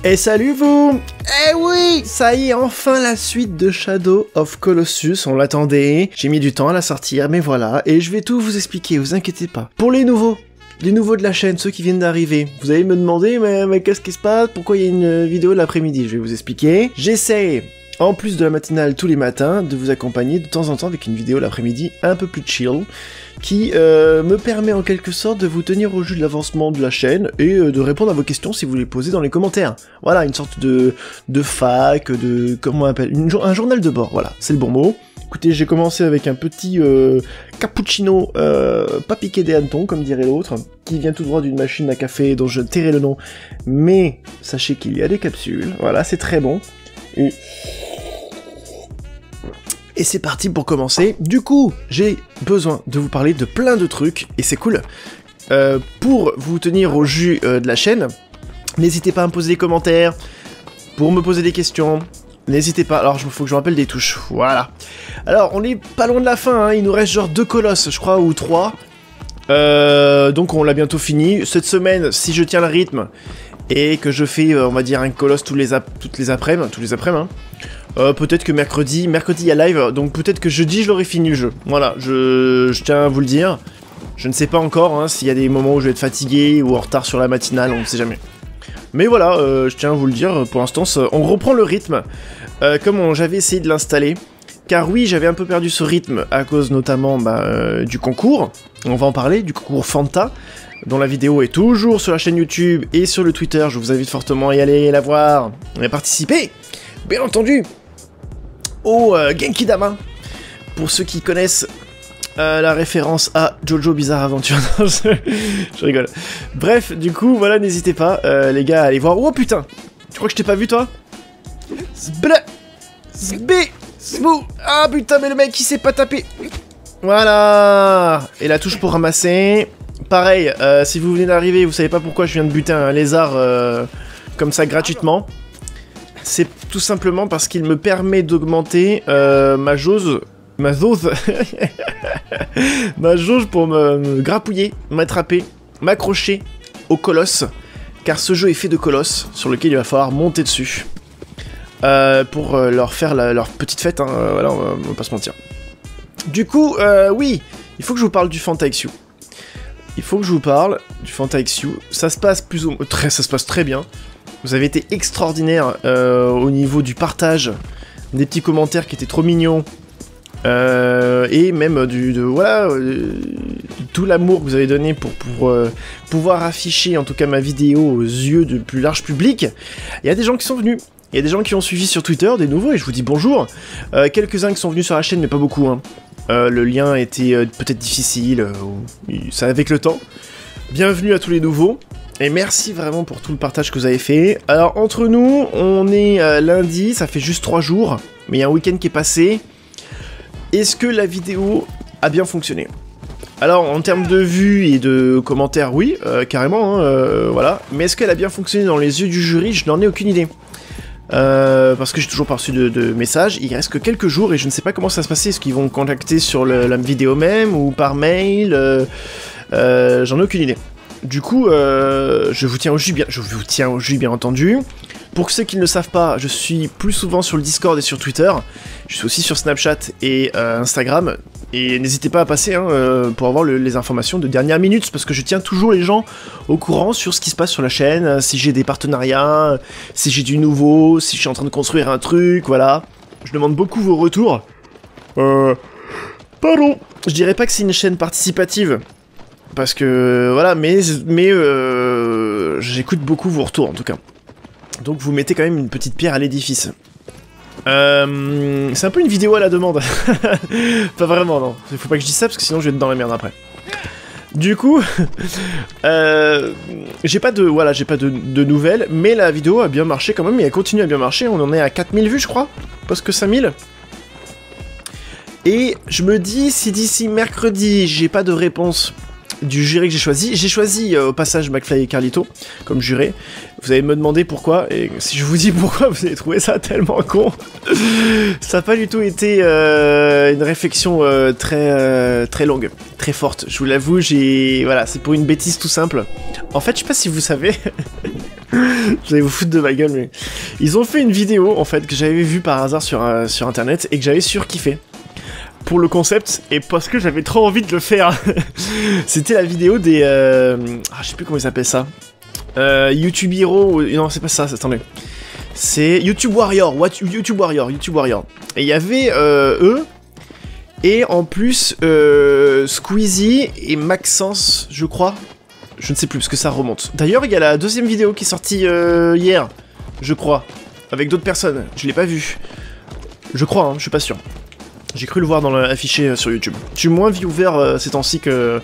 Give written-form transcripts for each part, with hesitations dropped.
Et salut vous! Eh oui! Ça y est, enfin la suite de Shadow of Colossus, on l'attendait, j'ai mis du temps à la sortir, mais voilà, et je vais tout vous expliquer, vous inquiétez pas. Pour les nouveaux de la chaîne, ceux qui viennent d'arriver, vous allez me demander, mais qu'est-ce qui se passe? Pourquoi il y a une vidéo l'après-midi? Je vais vous expliquer. J'essaie, en plus de la matinale tous les matins, de vous accompagner de temps en temps avec une vidéo l'après-midi un peu plus chill, qui me permet en quelque sorte de vous tenir au jus de l'avancement de la chaîne et de répondre à vos questions si vous les posez dans les commentaires. Voilà, une sorte de fac, de... comment on appelle, un journal de bord, voilà, c'est le bon mot. Écoutez, j'ai commencé avec un petit cappuccino pas piqué des hannetons, comme dirait l'autre, qui vient tout droit d'une machine à café dont je tairai le nom, mais sachez qu'il y a des capsules, voilà, c'est très bon. Et c'est parti pour commencer. Du coup, j'ai besoin de vous parler de plein de trucs, et c'est cool. Pour vous tenir au jus de la chaîne, n'hésitez pas à me poser des commentaires, pour me poser des questions, n'hésitez pas. Alors, il faut que je me rappelle des touches, voilà. Alors, on est pas loin de la fin, hein. Il nous reste genre 2 colosses, je crois, ou 3. Donc on l'a bientôt fini. Cette semaine, si je tiens le rythme, et que je fais, on va dire, un colosse toutes les après-midi, hein. Peut-être que mercredi il y a live, donc peut-être que jeudi je l'aurai fini le jeu. Voilà, je tiens à vous le dire. Je ne sais pas encore hein, s'il y a des moments où je vais être fatigué ou en retard sur la matinale, on ne sait jamais. Mais voilà, je tiens à vous le dire, pour l'instant on reprend le rythme, comme j'avais essayé de l'installer. Car oui, j'avais un peu perdu ce rythme à cause notamment du concours, on va en parler, du concours Fanta, dont la vidéo est toujours sur la chaîne YouTube et sur le Twitter, je vous invite fortement à y aller la voir et à participer, bien entendu, au Genki Dama, pour ceux qui connaissent la référence à Jojo Bizarre Adventure. Non, je rigole. Bref, du coup, voilà, n'hésitez pas, les gars, à aller voir. Oh putain, tu crois que je t'ai pas vu, toi? Ah putain, mais le mec, il s'est pas tapé. Voilà. Et la touche pour ramasser. Pareil, si vous venez d'arriver, vous savez pas pourquoi je viens de buter un lézard comme ça gratuitement. C'est tout simplement parce qu'il me permet d'augmenter ma jauge pour me grappouiller, m'attraper, m'accrocher au colosse, car ce jeu est fait de colosses sur lequel il va falloir monter dessus pour leur faire leur petite fête, hein, voilà, on va pas se mentir. Du coup, oui, il faut que je vous parle du Fanta XU. Il faut que je vous parle du Fanta XU. Ça se passe ça se passe très bien. Vous avez été extraordinaire au niveau du partage, des petits commentaires qui étaient trop mignons, et même tout l'amour que vous avez donné pour pouvoir afficher en tout cas ma vidéo aux yeux du plus large public. Il y a des gens qui sont venus, il y a des gens qui ont suivi sur Twitter, des nouveaux, et je vous dis bonjour. Quelques-uns qui sont venus sur la chaîne, mais pas beaucoup, hein. Le lien était peut-être difficile, ça avec le temps. Bienvenue à tous les nouveaux. Et merci vraiment pour tout le partage que vous avez fait. Alors, entre nous, on est lundi, ça fait juste 3 jours, mais il y a un week-end qui est passé. Est-ce que la vidéo a bien fonctionné? Alors, en termes de vues et de commentaires, oui, carrément, hein, voilà. Mais est-ce qu'elle a bien fonctionné dans les yeux du jury? Je n'en ai aucune idée. Parce que j'ai toujours pas reçu de messages. Il reste que quelques jours et je ne sais pas comment ça va se passer. Est-ce qu'ils vont me contacter sur la vidéo même ou par mail? J'en ai aucune idée. Du coup, je vous tiens au jus bien entendu. Pour ceux qui ne le savent pas, je suis plus souvent sur le Discord et sur Twitter. Je suis aussi sur Snapchat et Instagram. Et n'hésitez pas à passer hein, pour avoir les informations de dernière minute, parce que je tiens toujours les gens au courant sur ce qui se passe sur la chaîne, si j'ai des partenariats, si j'ai du nouveau, si je suis en train de construire un truc, voilà. Je demande beaucoup vos retours. Pardon. Je dirais pas que c'est une chaîne participative. Parce que, voilà, mais j'écoute beaucoup vos retours, en tout cas. Donc vous mettez quand même une petite pierre à l'édifice. C'est un peu une vidéo à la demande. Pas vraiment, non. Il faut pas que je dise ça, parce que sinon je vais être dans la merde après. Du coup, j'ai pas de nouvelles, mais la vidéo a bien marché quand même, et elle continue à bien marcher. On en est à 4000 vues, je crois, parce que 5000. Et je me dis, si d'ici mercredi, j'ai pas de réponse du jury que j'ai choisi au passage McFly et Carlito comme juré. Vous allez me demander pourquoi, et si je vous dis pourquoi, vous allez trouver ça tellement con. Ça n'a pas du tout été une réflexion très longue, très forte. Je vous l'avoue, voilà, c'est pour une bêtise tout simple. En fait, je sais pas si vous savez... J'allais vous foutre de ma gueule, mais... Ils ont fait une vidéo, en fait, que j'avais vue par hasard sur internet, et que j'avais surkiffé. Pour le concept, et parce que j'avais trop envie de le faire. C'était la vidéo des... Ah, je sais plus comment ils s'appellent ça. YouTube Hero... Non, c'est pas ça, attendez. C'est YouTube Warrior, YouTube Warrior. Et il y avait eux... Et en plus, Squeezie et Maxence, je crois. Je ne sais plus, parce que ça remonte. D'ailleurs, il y a la deuxième vidéo qui est sortie hier, je crois. Avec d'autres personnes. Je l'ai pas vue. Je crois, hein, je suis pas sûr. J'ai cru le voir dans l'affiché sur YouTube. Je suis moins viewer ces temps-ci que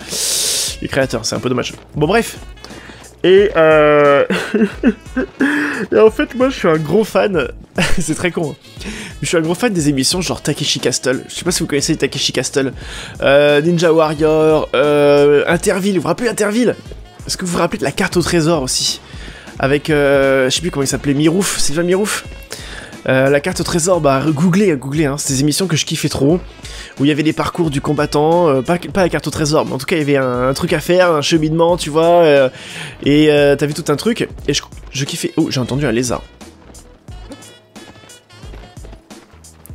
les créateurs, c'est un peu dommage. Bon, bref. Et et en fait, moi, je suis un gros fan... c'est très con. Je suis un gros fan des émissions genre Takeshi Castle. Je sais pas si vous connaissez Takeshi Castle. Ninja Warrior, Interville. Vous vous rappelez Interville? Est-ce que vous vous rappelez de la carte au trésor aussi? Avec, je sais plus comment il s'appelait, Mirouf, Sylvain Mirouf. La carte au trésor, bah googlez, hein, c'est des émissions que je kiffais trop, où il y avait des parcours du combattant, pas la carte au trésor, mais en tout cas il y avait un truc à faire, un cheminement, tu vois, et t'avais tout un truc, et je kiffais... Oh, j'ai entendu un lézard.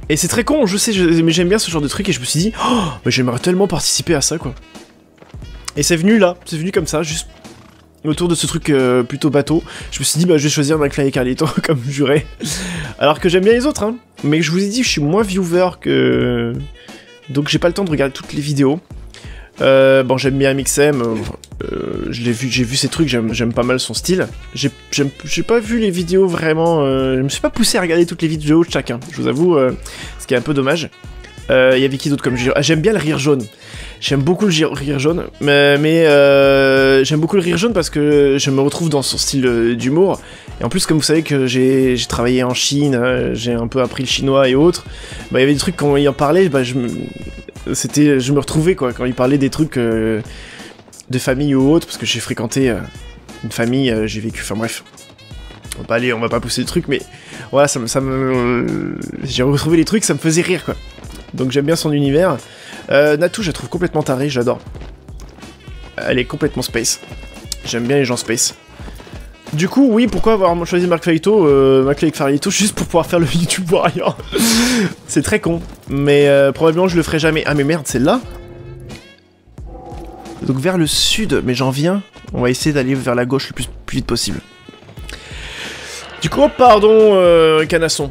Et c'est très con, je sais, mais j'aime bien ce genre de truc, et je me suis dit, oh, mais j'aimerais tellement participer à ça, quoi. Et c'est venu là, c'est venu comme ça, juste... autour de ce truc plutôt bateau, je me suis dit bah je vais choisir McFly et Carlito comme juré. Alors que j'aime bien les autres, hein. Mais je vous ai dit je suis moins viewer que... Donc j'ai pas le temps de regarder toutes les vidéos. Bon j'aime bien MXM, j'ai vu ses trucs, j'aime pas mal son style. J'ai pas vu les vidéos vraiment, je me suis pas poussé à regarder toutes les vidéos de chacun, je vous avoue, ce qui est un peu dommage. Y avait qui d'autre comme jeu? Ah, j'aime bien le rire jaune. J'aime beaucoup le rire jaune, mais j'aime beaucoup le rire jaune parce que je me retrouve dans son style d'humour. Et en plus, comme vous savez que j'ai travaillé en Chine, j'ai un peu appris le chinois et autres, bah il y avait des trucs quand il en parlait, bah je me retrouvais quoi, quand il parlait des trucs de famille ou autre, parce que j'ai fréquenté une famille, j'ai vécu, enfin bref. On va pas pousser le truc, mais voilà, j'ai retrouvé les trucs, ça me faisait rire quoi. Donc j'aime bien son univers. Natou, je la trouve complètement tarée, j'adore. Elle est complètement space. J'aime bien les gens space. Du coup, oui, pourquoi avoir choisi McFly et Carlito juste pour pouvoir faire le YouTube Warrior? C'est très con, mais probablement je le ferai jamais. Ah mais merde, c'est là. Donc vers le sud, mais j'en viens. On va essayer d'aller vers la gauche le plus vite possible. Du coup, pardon, Canasson.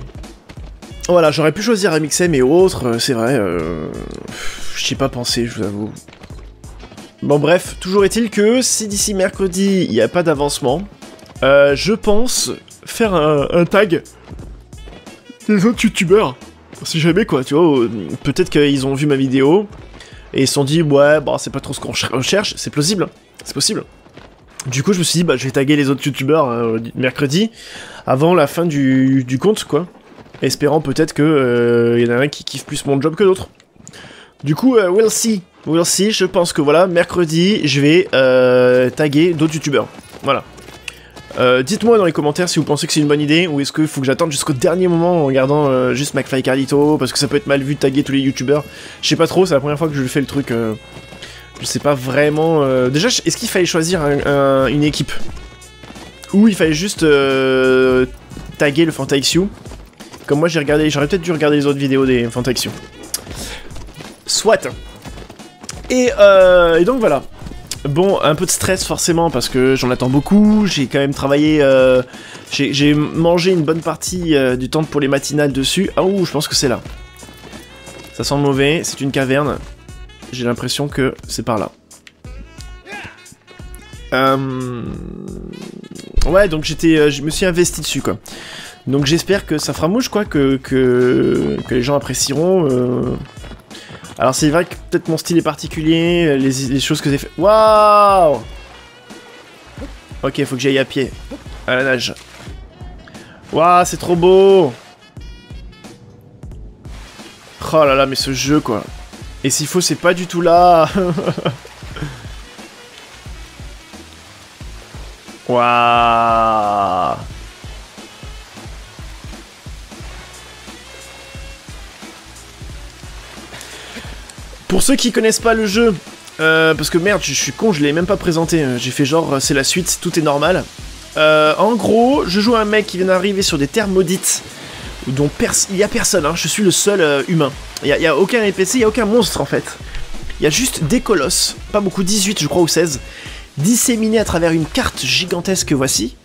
Voilà, j'aurais pu choisir MXM et autres, c'est vrai, j'y ai pas pensé, je vous avoue. Bon bref, toujours est-il que si d'ici mercredi, il n'y a pas d'avancement, je pense faire un tag des autres youtubeurs. Si jamais quoi, tu vois, peut-être qu'ils ont vu ma vidéo, et ils se sont dit, ouais, bah c'est pas trop ce qu'on recherche, c'est plausible, c'est possible. Du coup, je me suis dit, bah je vais taguer les autres youtubeurs mercredi, avant la fin du compte, quoi. Espérant peut-être que y en a un qui kiffe plus mon job que d'autres. Du coup, we'll see. We'll see, je pense que voilà, mercredi, je vais taguer d'autres youtubeurs. Voilà. Dites-moi dans les commentaires si vous pensez que c'est une bonne idée, ou est-ce qu'il faut que j'attende jusqu'au dernier moment en regardant juste McFly et Carlito, parce que ça peut être mal vu de taguer tous les youtubeurs. Je sais pas trop, c'est la première fois que je fais le truc. Je sais pas vraiment... Déjà, est-ce qu'il fallait choisir une équipe? Ou il fallait juste taguer le FantaXU? Comme moi j'ai regardé, j'aurais peut-être dû regarder les autres vidéos des FantaXU. Soit. Et donc voilà. Bon, un peu de stress forcément parce que j'en attends beaucoup. J'ai quand même travaillé, j'ai mangé une bonne partie du temps pour les matinales dessus. Ah ouh, je pense que c'est là. Ça sent mauvais, c'est une caverne. J'ai l'impression que c'est par là. Ouais, donc je me suis investi dessus quoi. Donc j'espère que ça fera mouche quoi, que les gens apprécieront. Alors c'est vrai que peut-être mon style est particulier, les choses que j'ai fait... Waouh! Ok, faut que j'aille à pied, à la nage. Waouh, c'est trop beau! Oh là là, mais ce jeu quoi. Et s'il faut, c'est pas du tout là. Waouh! Pour ceux qui connaissent pas le jeu, Parce que merde, je suis con, je l'ai même pas présenté. J'ai fait genre, c'est la suite, tout est normal. En gros, je joue un mec qui vient d'arriver sur des terres maudites, dont il y a personne, hein, je suis le seul humain. Il y a aucun NPC, il y a aucun monstre en fait. Il y a juste des colosses, pas beaucoup, 18 je crois ou 16, disséminés à travers une carte gigantesque que voici.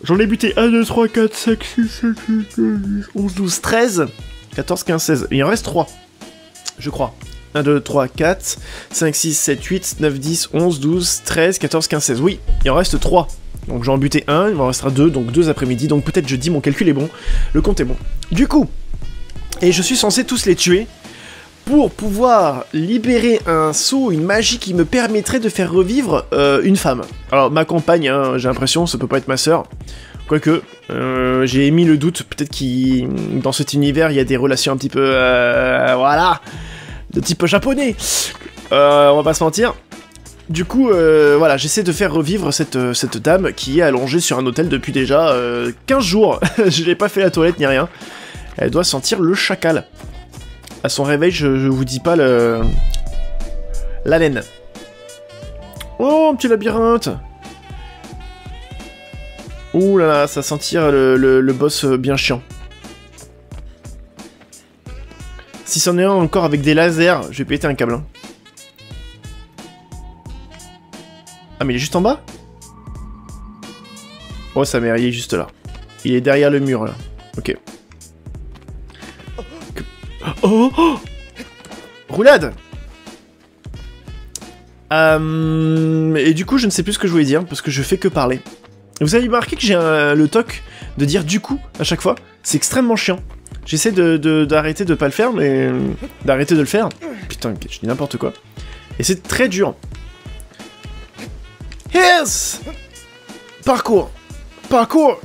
J'en ai buté 1, 2, 3, 4, 5, 6, 7, 8, 9, 10, 11, 12, 13, 14, 15, 16. Il en reste 3, je crois. 1, 2, 3, 4, 5, 6, 7, 8, 9, 10, 11, 12, 13, 14, 15, 16. Oui, il en reste 3. Donc j'en ai buté 1, il m'en restera 2, donc 2 après-midi. Donc peut-être jeudi, mon calcul est bon. Le compte est bon. Du coup, et je suis censé tous les tuer pour pouvoir libérer un sceau, une magie qui me permettrait de faire revivre une femme. Alors ma compagne, hein, j'ai l'impression, ça peut pas être ma sœur. Quoique, j'ai émis le doute, peut-être que dans cet univers, il y a des relations un petit peu... voilà, de type japonais. On va pas se mentir. Du coup, voilà, j'essaie de faire revivre cette dame qui est allongée sur un hôtel depuis déjà 15 jours. Je n'ai pas fait la toilette ni rien. Elle doit sentir le chacal. À son réveil, je vous dis pas la laine. Oh, un petit labyrinthe. Ouh là là, ça sentir le boss bien chiant. Si c'en est un encore avec des lasers, je vais péter un câble. Hein. Ah mais il est juste en bas? Oh sa mère, il est juste là. Il est derrière le mur là. Ok. Oh, oh, roulade. Et du coup je ne sais plus ce que je voulais dire parce que je fais que parler. Vous avez remarqué que j'ai le toc de dire du coup à chaque fois? C'est extrêmement chiant. J'essaie d'arrêter de pas le faire, mais... d'arrêter de le faire. Putain, je dis n'importe quoi. Et c'est très dur. Yes! Parcours! Parcours!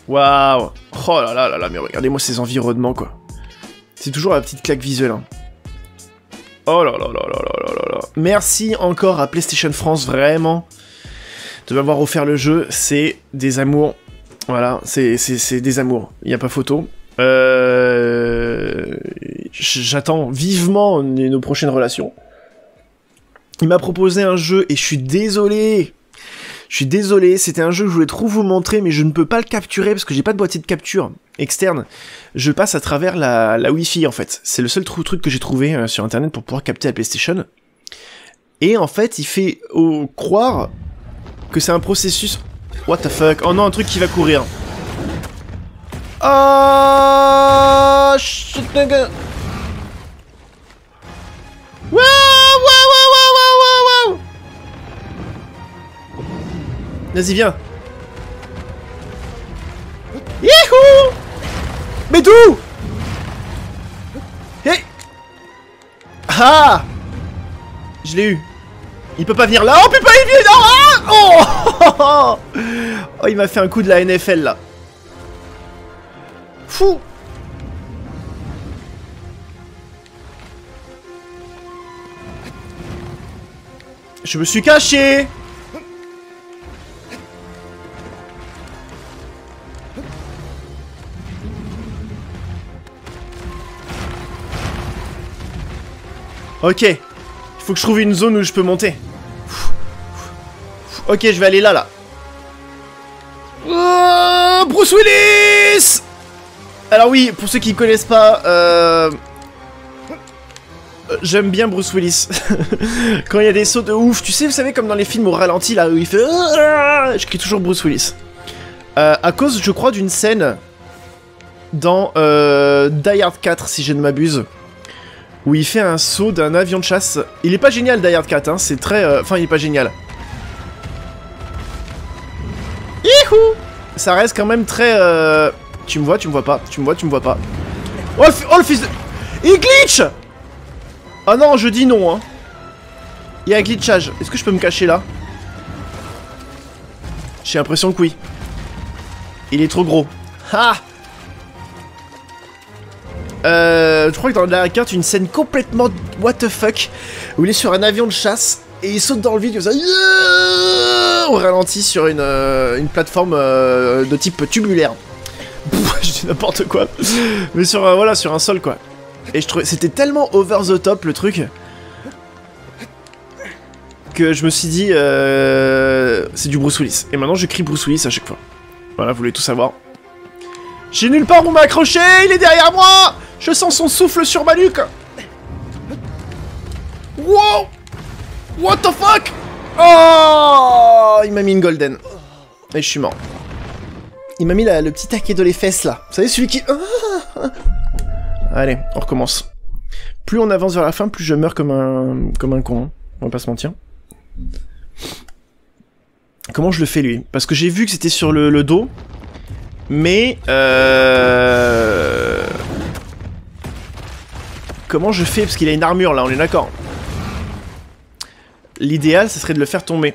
Waouh! Oh là là là là, mais regardez-moi ces environnements, quoi. C'est toujours la petite claque visuelle, hein. Oh là là là là là là là. Merci encore à PlayStation France, vraiment, de m'avoir offert le jeu. C'est des amours. Voilà, c'est des amours. Il n'y a pas photo. J'attends vivement nos prochaines relations. Il m'a proposé un jeu et je suis désolé. Je suis désolé, c'était un jeu que je voulais trop vous montrer, mais je ne peux pas le capturer parce que j'ai pas de boîtier de capture externe. Je passe à travers la Wi-Fi en fait. C'est le seul truc que j'ai trouvé sur internet pour pouvoir capter la PlayStation. Et en fait, il fait croire que c'est un processus... What the fuck? Oh non, un truc qui va courir. Oh shit, nigga. Wow, wow, wow, wow, wow, wow. Vas-y, viens. Youhou! Mais d'où? Hey! Ah! Je l'ai eu. Il peut pas venir là. Oh putain, il vient là. Oh, oh, il m'a fait un coup de la NFL là. Fou. Je me suis caché. Ok. Il faut que je trouve une zone où je peux monter. Ok, je vais aller là. Oh, Bruce Willis! Alors oui, pour ceux qui connaissent pas, j'aime bien Bruce Willis. Quand il y a des sauts de ouf, tu sais, vous savez, comme dans les films au ralenti, là, où il fait... Je crie toujours Bruce Willis. À cause, je crois, d'une scène dans Die Hard 4, si je ne m'abuse, où il fait un saut d'un avion de chasse. Il est pas génial, Die Hard 4, hein, c'est très... Enfin, il est pas génial. Youhou! Ça reste quand même très... Tu me vois, tu me vois pas. Tu me vois, tu me vois pas. Oh, le fils de... Il glitch! Ah non, je dis non, hein. Il y a un glitchage. Est-ce que je peux me cacher là? J'ai l'impression que oui. Il est trop gros. Ha! Je crois que dans la carte, une scène complètement what the fuck, où il est sur un avion de chasse et il saute dans le vide comme ça. Yeah! On ralentit sur une plateforme de type tubulaire. Je dis n'importe quoi. Mais sur voilà, sur un sol quoi. Et je trouvais c'était tellement over the top le truc. que je me suis dit, c'est du Bruce Willis. Et maintenant, je crie Bruce Willis à chaque fois. Voilà, vous voulez tout savoir. J'ai nulle part où m'accrocher, il est derrière moi. Je sens son souffle sur ma nuque. Wow. What the fuck. Oh, il m'a mis une golden. Et je suis mort. Il m'a mis le petit taquet de les fesses, là. Vous savez, celui qui... Allez, on recommence. Plus on avance vers la fin, plus je meurs comme un con. Hein. On va pas se mentir. Comment je le fais, lui? Parce que j'ai vu que c'était sur le dos. Mais... Comment je fais? Parce qu'il a une armure, là, on est d'accord. L'idéal, ce serait de le faire tomber.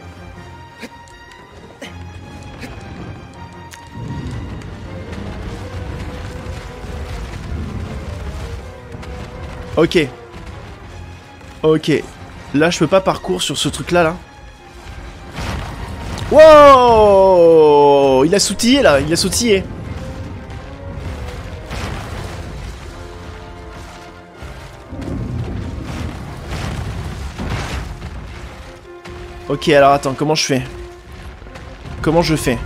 Ok. Ok. Là, je peux pas parcourir sur ce truc-là, là. Wow! Il a sautillé, là. Il a sautillé. Ok, alors attends, comment je fais? Comment je fais?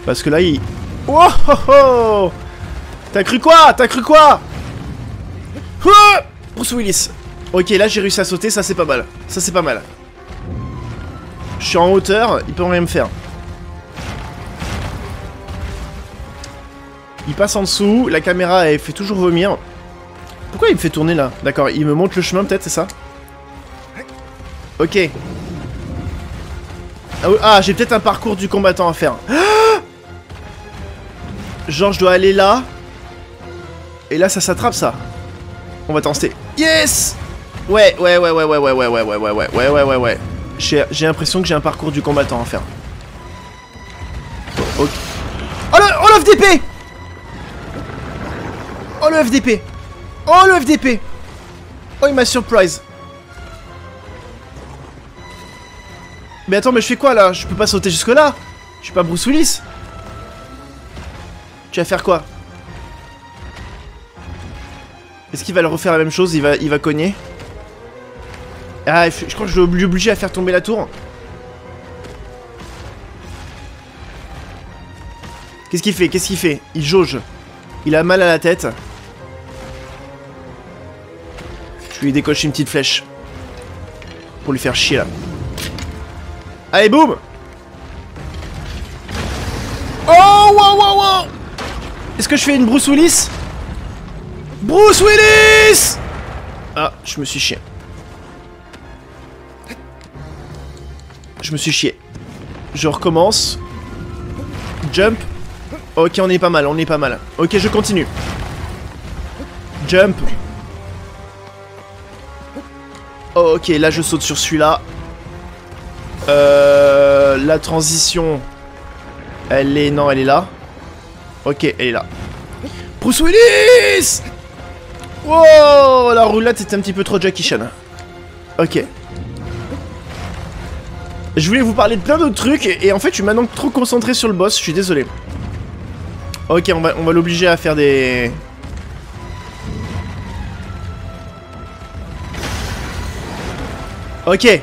Parce que là, il... Oh, oh, oh. T'as cru quoi? T'as cru quoi? Bruce Willis. Ok, là j'ai réussi à sauter, ça c'est pas mal. Ça c'est pas mal. Je suis en hauteur, il peut rien me faire. Il passe en dessous, la caméra elle fait toujours vomir. Pourquoi il me fait tourner là? D'accord, il me montre le chemin peut-être, c'est ça? Ok. Ah, j'ai peut-être un parcours du combattant à faire. Genre je dois aller là. Et là ça s'attrape ça. On va tenter. Yes! Ouais. J'ai l'impression que j'ai un parcours du combattant à faire. Oh, okay. Oh le FDP! Oh le FDP! Oh le FDP! Oh il m'a surprise. Mais attends, mais je fais quoi là? Je peux pas sauter jusque là? Je suis pas Bruce Willis. Tu vas faire quoi? Est-ce qu'il va le refaire la même chose? Il va cogner. Ah, je crois que je vais l'obliger à faire tomber la tour. Qu'est-ce qu'il fait? Qu'est-ce qu'il fait? Il jauge. Il a mal à la tête. Je vais lui décocher une petite flèche. Pour lui faire chier là. Allez, boum! Oh, wow! Est-ce que je fais une Bruce Willis? Bruce Willis! Ah, je me suis chié. Je me suis chié. Je recommence. Jump. Ok, on est pas mal, Ok, je continue. Jump. Ok, là je saute sur celui-là. La transition. Elle est... Non, elle est là. Ok, elle est là. Bruce Willis! Wow, la roulade c'était un petit peu trop Jackie Chan. Ok. Je voulais vous parler de plein d'autres trucs et en fait je suis maintenant trop concentré sur le boss, je suis désolé. Ok, on va l'obliger à faire des... Ok.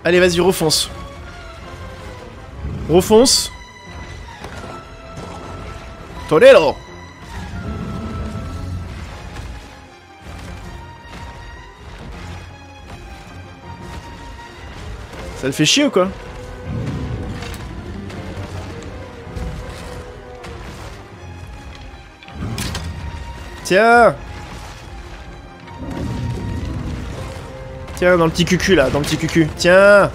Allez, vas-y, refonce. Refonce. Torero. Ça le fait chier ou quoi? Tiens! Tiens, dans le petit cucu là, dans le petit cucu. Tiens!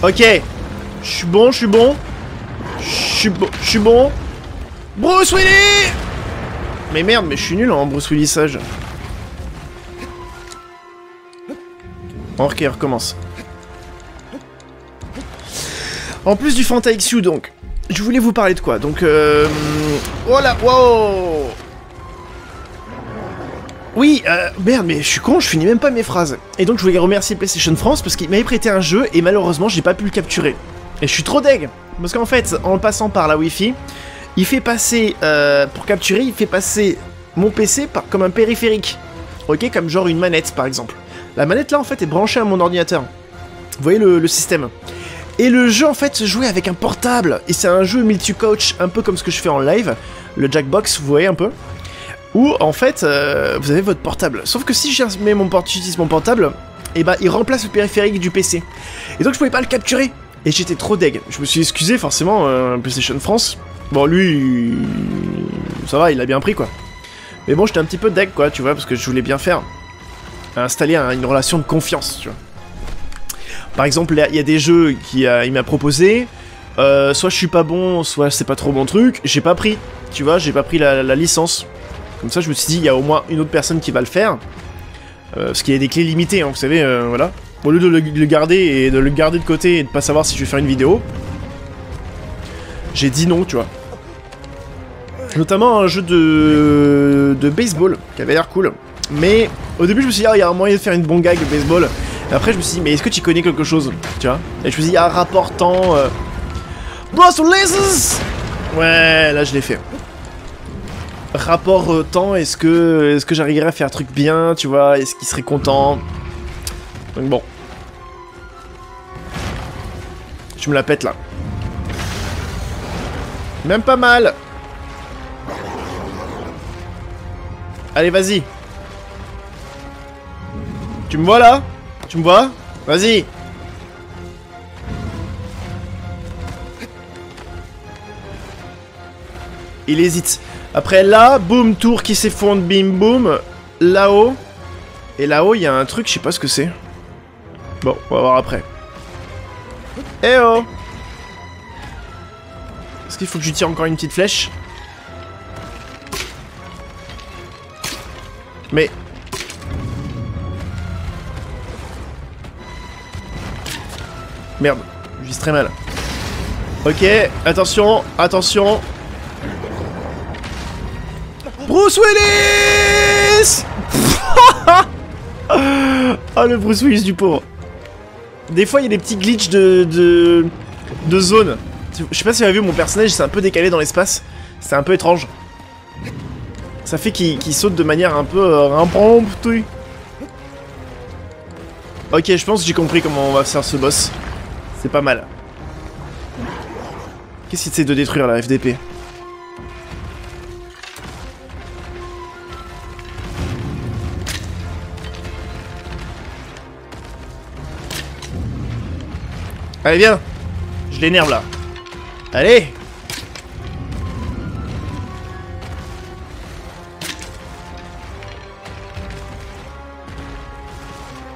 Ok! Je suis bon, je suis bon. Je suis bon. Bruce Willis! Mais merde, mais je suis nul en Bruce Willisage. Ok, on recommence. En plus du Fanta XU donc, je voulais vous parler de quoi? Donc, voilà, wow! Oui, merde, mais je suis con, je finis même pas mes phrases. Et donc je voulais remercier PlayStation France parce qu'il m'avait prêté un jeu et malheureusement j'ai pas pu le capturer. Et je suis trop deg. Parce qu'en fait, en passant par la Wi-Fi, il fait passer, pour capturer, il fait passer mon PC comme un périphérique. ok, comme genre une manette par exemple. La manette là en fait est branchée à mon ordinateur. Vous voyez le système. Et le jeu en fait se jouait avec un portable. Et c'est un jeu multi-coach, un peu comme ce que je fais en live, le Jackbox, vous voyez un peu. Où en fait vous avez votre portable. Sauf que si j'utilise mon portable, et bah il remplace le périphérique du PC. Et donc je pouvais pas le capturer. Et j'étais trop deg. Je me suis excusé forcément, PlayStation France. Bon lui, ça va, il a bien pris quoi. Mais bon j'étais un petit peu deg quoi, tu vois, parce que je voulais bien faire. Installer une relation de confiance, tu vois. Par exemple, il y a des jeux qu'il m'a proposé, soit je suis pas bon, soit c'est pas trop mon truc, j'ai pas pris, tu vois, j'ai pas pris la licence. Comme ça, je me suis dit, il y a au moins une autre personne qui va le faire, parce qu'il y a des clés limitées, hein, vous savez, voilà. Au lieu de le garder et de le garder de côté et de pas savoir si je vais faire une vidéo, j'ai dit non, tu vois. Notamment un jeu de baseball, qui avait l'air cool. Mais au début, je me suis dit, ah, il y a un moyen de faire une bonne gag de baseball. Après, je me suis dit, mais est-ce que tu connais quelque chose, tu vois? Et je me suis dit, ah, rapportant... Bruce Willis! Ouais, là, je l'ai fait. Rapport temps, est-ce que j'arriverai à faire un truc bien, tu vois? Est-ce qu'il serait content? Donc bon. Je me la pète, là. Même pas mal. Allez, vas-y. Tu me vois, là? Tu me vois? Vas-y. Il hésite. Après là, boum, tour qui s'effondre, bim, boum. Là-haut. Et là-haut, il y a un truc, je sais pas ce que c'est. Bon, on va voir après. Eh oh! Est-ce qu'il faut que je tire encore une petite flèche? Mais... Merde, je vise très mal. Ok, attention, attention. Bruce Willis! Ah, le Bruce Willis du pauvre. Des fois, il y a des petits glitches de zone. Je sais pas si vous avez vu, mon personnage, c'est un peu décalé dans l'espace. C'est un peu étrange. Ça fait qu'il saute de manière un peu impromptue. Ok, je pense que j'ai compris comment on va faire ce boss. C'est pas mal. Qu'est-ce qu'il essaie de détruire, la FDP? Allez, viens! Je l'énerve, là. Allez!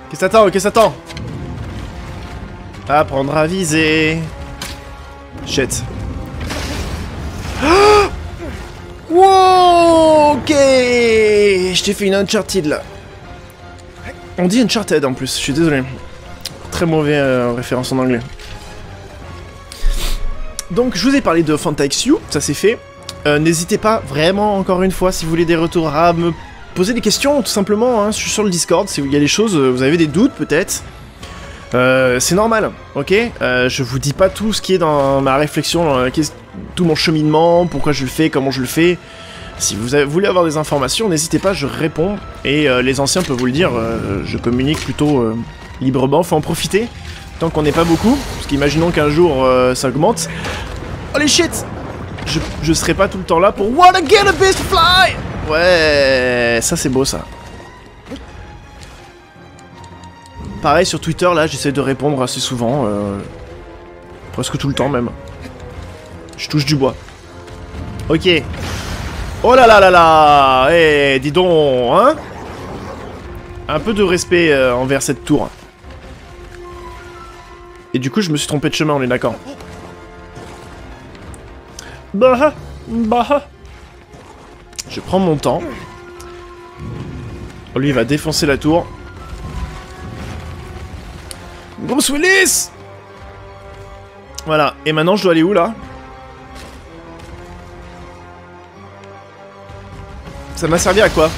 Qu'est-ce que t'attends? Qu'est-ce que t'attends? Apprendre à viser. Shit. Wow, ok. Je t'ai fait une Uncharted là. On dit Uncharted en plus, je suis désolé. Très mauvais référence en anglais. Donc je vous ai parlé de Fanta XU, ça c'est fait. N'hésitez pas vraiment encore une fois si vous voulez des retours à me poser des questions tout simplement, hein. Je suis sur le Discord, si il y a des choses, vous avez des doutes peut-être. C'est normal, ok? Je vous dis pas tout ce qui est dans ma réflexion, tout mon cheminement, pourquoi je le fais, comment je le fais. Si vous voulez avoir des informations, n'hésitez pas, je réponds. Et les anciens peuvent vous le dire, je communique plutôt librement, faut en profiter. Tant qu'on n'est pas beaucoup, parce qu'imaginons qu'un jour ça augmente. Holy shit! Je serai pas tout le temps là pour Wanna get a beast fly! Ouais, ça c'est beau ça. Pareil sur Twitter, là, j'essaie de répondre assez souvent. Presque tout le temps, même. Je touche du bois. Ok. Oh là là là là! Eh, dis donc, hein? Un peu de respect envers cette tour. Et du coup, je me suis trompé de chemin, on est d'accord. Bah. Je prends mon temps. Oh, lui, il va défoncer la tour. Bruce Willis! Voilà, et maintenant je dois aller où là? Ça m'a servi à quoi?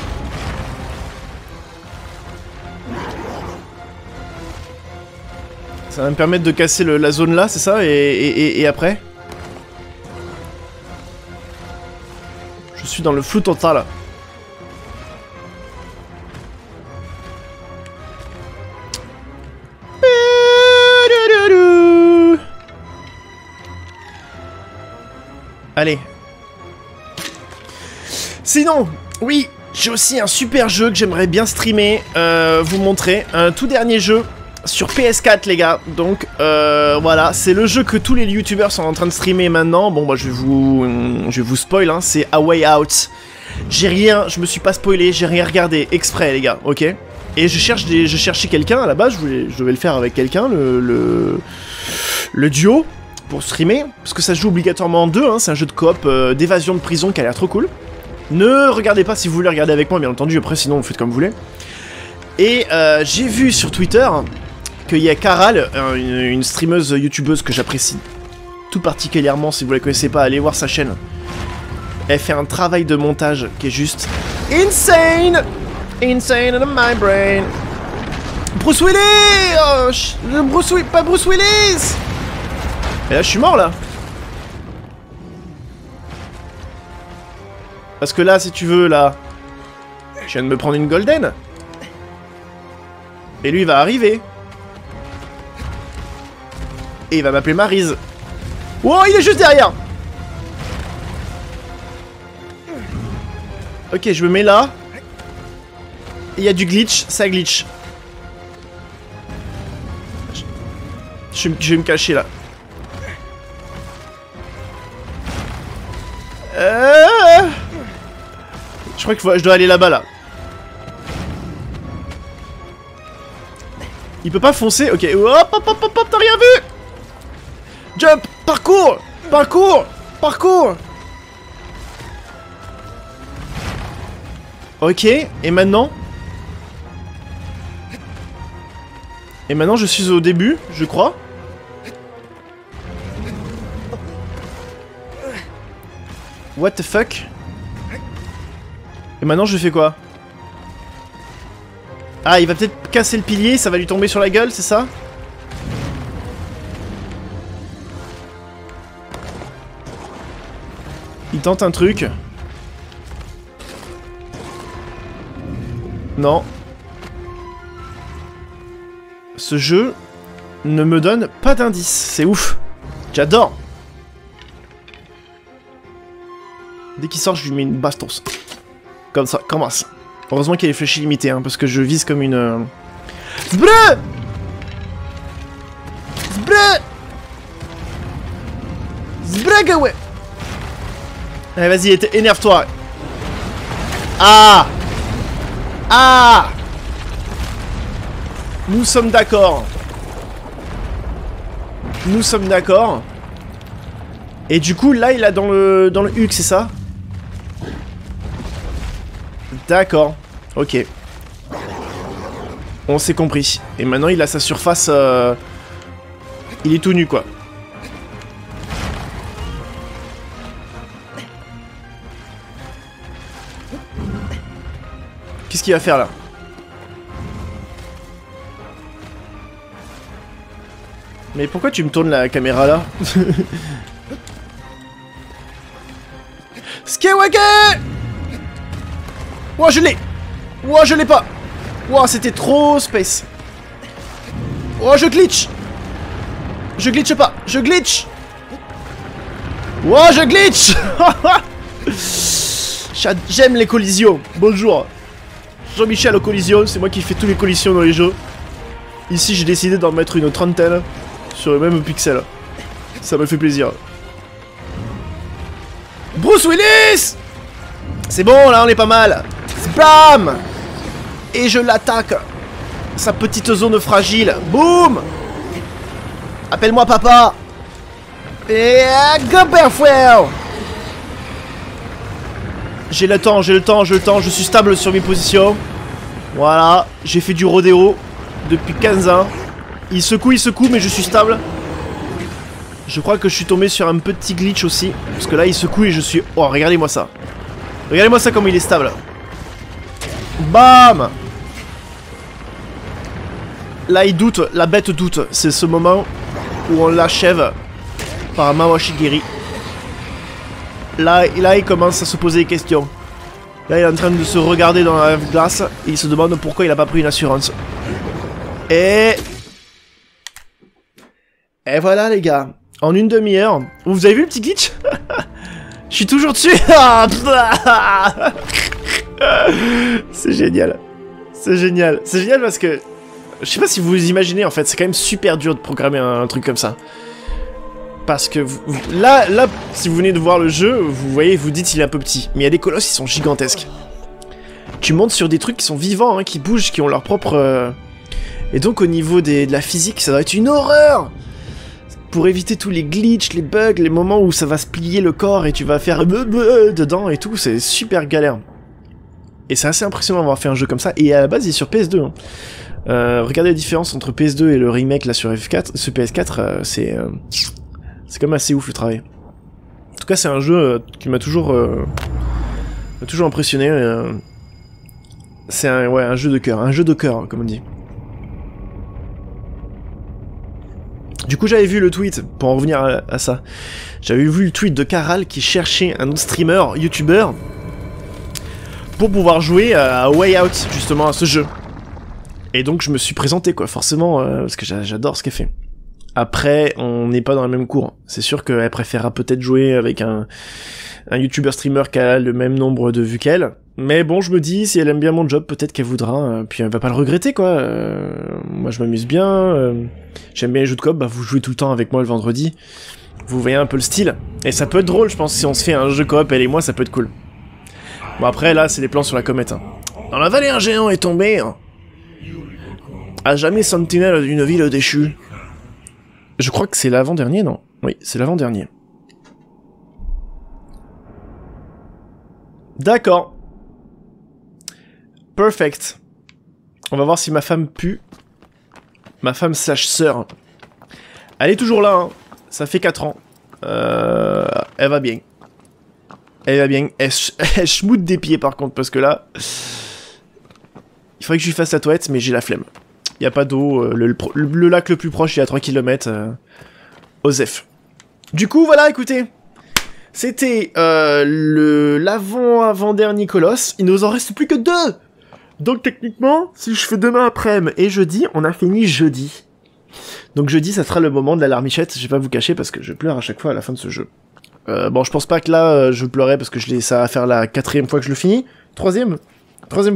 Ça va me permettre de casser la zone là, c'est ça? Et après? Je suis dans le flou total. Allez. Sinon, oui, j'ai aussi un super jeu que j'aimerais bien streamer, vous montrer. Un tout dernier jeu sur PS4, les gars. Donc, voilà, c'est le jeu que tous les youtubeurs sont en train de streamer maintenant. Bon, moi, je vais vous spoil, hein, c'est A Way Out. Je me suis pas spoilé, j'ai rien regardé exprès, les gars, ok? Et je cherchais quelqu'un, à la base, je devais le faire avec quelqu'un, le duo, pour streamer. Parce que ça se joue obligatoirement en deux, hein, c'est un jeu de coop d'évasion de prison qui a l'air trop cool. Ne regardez pas si vous voulez regarder avec moi, bien entendu, après sinon vous faites comme vous voulez. Et j'ai vu sur Twitter qu'il y a Caral, une streameuse youtubeuse que j'apprécie tout particulièrement, si vous la connaissez pas, allez voir sa chaîne. Elle fait un travail de montage qui est juste insane! Insane in my brain. Bruce Willis! Oh, pas Bruce Willis! Et là je suis mort là. Parce que là, si tu veux, là... Je viens de me prendre une golden. Et lui, il va arriver. Et il va m'appeler Maryse. Wow, il est juste derrière. Ok, je me mets là. Il y a du glitch, ça glitch. Je vais me cacher là. Je crois que je dois aller là-bas, là. Il peut pas foncer. Ok. Hop, hop, hop, hop, hop, t'as rien vu? Jump. Parcours. Parcours. Parcours. Ok. Et maintenant? Et maintenant, je suis au début, je crois. What the fuck? Et maintenant je fais quoi? Ah, il va peut-être casser le pilier, ça va lui tomber sur la gueule, c'est ça? Il tente un truc. Non. Ce jeu ne me donne pas d'indice, c'est ouf. J'adore. Dès qu'il sort, je lui mets une bastos. Comme ça, commence. Heureusement qu'il y a les flèches illimitées, hein, parce que je vise comme une... Zbreu! Zbreu! Zbrega, ouais! Allez, vas-y, énerve-toi. Ah! Ah! Nous sommes d'accord. Nous sommes d'accord. Et du coup, là, il a dans le HUC, c'est ça? D'accord. Ok. On s'est compris. Et maintenant, il a sa surface... Il est tout nu, quoi. Qu'est-ce qu'il va faire, là? Mais pourquoi tu me tournes la caméra, là? Skywalker! Ouah, je l'ai! Ouah, je l'ai pas! Ouah, c'était trop space! Ouah, je glitch! Je glitch pas! Je glitch! Ouah, je glitch! J'aime les collisions! Bonjour! Jean-Michel aux collisions, c'est moi qui fais tous les collisions dans les jeux. Ici, j'ai décidé d'en mettre une trentaine sur le même pixel. Ça me fait plaisir. Bruce Willis! C'est bon, là, on est pas mal. Bam! Et je l'attaque. Sa petite zone fragile. Boum! Appelle-moi papa. Et Gobberfwell! J'ai le temps, je suis stable sur mes positions. Voilà, j'ai fait du rodéo depuis 15 ans. Il secoue, mais je suis stable. Je crois que je suis tombé sur un petit glitch aussi. Parce que là, il secoue et je suis... Oh, regardez-moi ça. Regardez-moi ça comme il est stable. Bam! Là, il doute, la bête doute. C'est ce moment où on l'achève par un Mawashigiri. Là, il commence à se poser des questions. Là, il est en train de se regarder dans la glace et il se demande pourquoi il a pas pris une assurance. Et voilà, les gars. En une demi-heure. Vous avez vu le petit glitch? Je suis toujours dessus. C'est génial. C'est génial. C'est génial parce que... Je sais pas si vous imaginez, en fait, c'est quand même super dur de programmer un truc comme ça. Parce que là, si vous venez de voir le jeu, vous voyez, vous dites il est un peu petit. Mais il y a des colosses, ils sont gigantesques. Tu montes sur des trucs qui sont vivants, hein, qui bougent, qui ont leur propre... Et donc au niveau de la physique, ça doit être une horreur. Pour éviter tous les glitches, les bugs, les moments où ça va se plier le corps et tu vas faire dedans et tout, c'est super galère. Et c'est assez impressionnant d'avoir fait un jeu comme ça. Et à la base, il est sur PS2. Hein. Regardez la différence entre PS2 et le remake là sur F4, ce PS4, c'est quand même assez ouf le travail. En tout cas, c'est un jeu qui m'a toujours impressionné. C'est un jeu de cœur, comme on dit. Du coup, j'avais vu le tweet, pour en revenir à ça, j'avais vu le tweet de Caral qui cherchait un autre streamer, youtubeur, pour pouvoir jouer à Way Out, justement, à ce jeu. Et donc, je me suis présenté, quoi, forcément, parce que j'adore ce qu'elle fait. Après, on n'est pas dans la même cour. C'est sûr qu'elle préférera peut-être jouer avec un youtubeur streamer qui a le même nombre de vues qu'elle. Mais bon, je me dis, si elle aime bien mon job, peut-être qu'elle voudra, puis elle va pas le regretter, quoi. Moi, je m'amuse bien, j'aime bien les jeux de coop, bah vous jouez tout le temps avec moi le vendredi. Vous voyez un peu le style. Et ça peut être drôle, je pense, si on se fait un jeu coop, elle et moi, ça peut être cool. Bon, après, là, c'est des plans sur la comète. Hein. Dans la vallée, un géant est tombé. Hein. À jamais sentinelle d'une ville déchue. Je crois que c'est l'avant-dernier, non? Oui, c'est l'avant-dernier. D'accord. Perfect. On va voir si ma femme pue. Ma femme slash sœur. Elle est toujours là, hein. Ça fait 4 ans. Elle va bien. Elle va bien. Elle schmoute des pieds par contre, parce que là... Il faudrait que je lui fasse la toilette, mais j'ai la flemme. Il n'y a pas d'eau. Le lac le plus proche, il est à 3 km. Osef. Du coup, voilà, écoutez. C'était l'avant-dernier colosse. Il nous en reste plus que 2. Donc techniquement, si je fais demain après-midi et jeudi, on a fini jeudi. Donc jeudi, ça sera le moment de la larmichette. Je vais pas vous cacher parce que je pleure à chaque fois à la fin de ce jeu. Bon, je pense pas que là, je pleurais parce que ça va faire la 4e fois que je le finis. 3e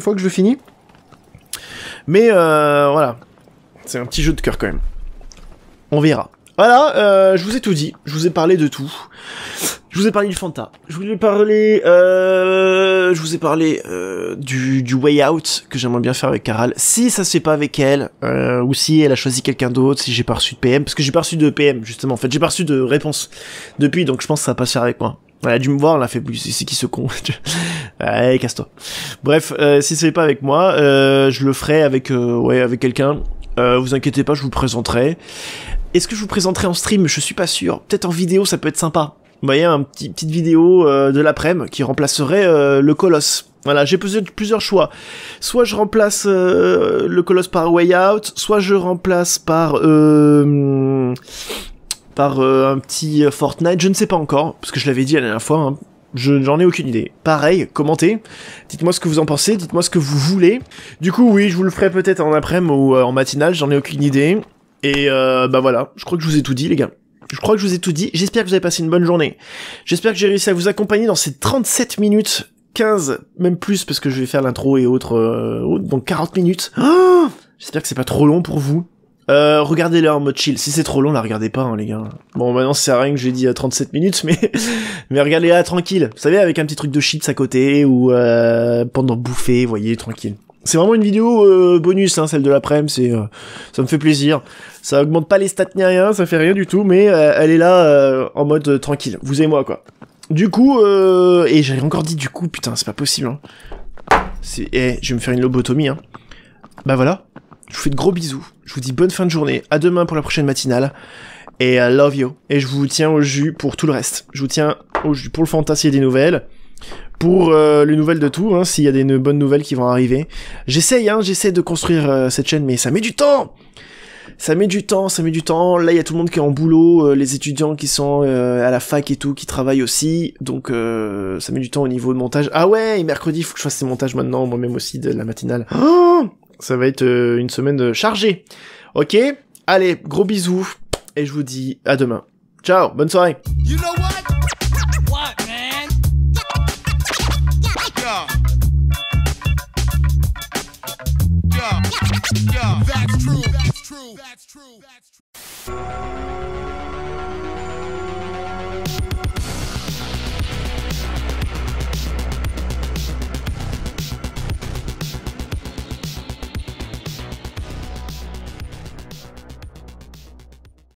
fois que je le finis. Mais voilà. C'est un petit jeu de cœur quand même. On verra. Voilà, je vous ai tout dit. Je vous ai parlé de tout. Je vous ai parlé du Fanta. Je vous ai parlé du Way Out que j'aimerais bien faire avec Caral. Si ça se fait pas avec elle, ou si elle a choisi quelqu'un d'autre, si j'ai pas reçu de PM, parce que j'ai pas reçu de PM justement. En fait, j'ai pas reçu de réponse depuis, donc je pense que ça va pas se faire avec moi. Elle a dû me voir, elle a fait plus. C'est qui ce con? Allez, casse-toi. Bref, si ça fait pas avec moi, je le ferai avec avec quelqu'un. Vous inquiétez pas, je vous le présenterai. Est-ce que je vous présenterai en stream? Je suis pas sûr. Peut-être en vidéo, ça peut être sympa. Vous voyez, petite vidéo de l'après-midi qui remplacerait le colosse. Voilà, j'ai plusieurs choix. Soit je remplace le colosse par Way Out, soit je remplace par un petit Fortnite, je ne sais pas encore, parce que je l'avais dit la dernière fois, hein. J'en ai aucune idée. Pareil, commentez, dites-moi ce que vous en pensez, dites-moi ce que vous voulez. Du coup, oui, je vous le ferai peut-être en après-midi ou en matinale, j'en ai aucune idée. Et bah voilà, je crois que je vous ai tout dit, les gars. Je crois que je vous ai tout dit. J'espère que vous avez passé une bonne journée. J'espère que j'ai réussi à vous accompagner dans ces 37 minutes, 15, même plus, parce que je vais faire l'intro et autres, donc 40 minutes. Oh, j'espère que c'est pas trop long pour vous. Regardez-le en mode chill. Si c'est trop long, la regardez pas, hein, les gars. Bon, maintenant, c'est rien que j'ai dit à 37 minutes, mais regardez-la tranquille. Vous savez, avec un petit truc de chips à côté, ou pendant bouffer, vous voyez, tranquille. C'est vraiment une vidéo bonus, hein, celle de l'après-midi, ça me fait plaisir. Ça augmente pas les stats ni rien, ça fait rien du tout, mais elle est là en mode tranquille. Vous et moi, quoi. Du coup, et j'avais encore dit du coup, putain, c'est pas possible, hein. Je vais me faire une lobotomie, hein. Bah voilà. Je vous fais de gros bisous. Je vous dis bonne fin de journée. À demain pour la prochaine matinale. Et I love you. Et je vous tiens au jus pour tout le reste. Je vous tiens au jus pour le Fanta s'il y a des nouvelles. Pour les nouvelles de tout, hein, s'il y a des bonnes nouvelles qui vont arriver. J'essaie de construire cette chaîne, mais ça met du temps. Ça met du temps. Là, il y a tout le monde qui est en boulot, les étudiants qui sont à la fac et tout, qui travaillent aussi. Donc, ça met du temps au niveau de montage. Ah ouais, et mercredi, il faut que je fasse ces montages maintenant, moi-même aussi, de la matinale. Oh, ça va être une semaine chargée. Ok, allez, gros bisous. Et je vous dis à demain. Ciao, bonne soirée. You know what? What, man?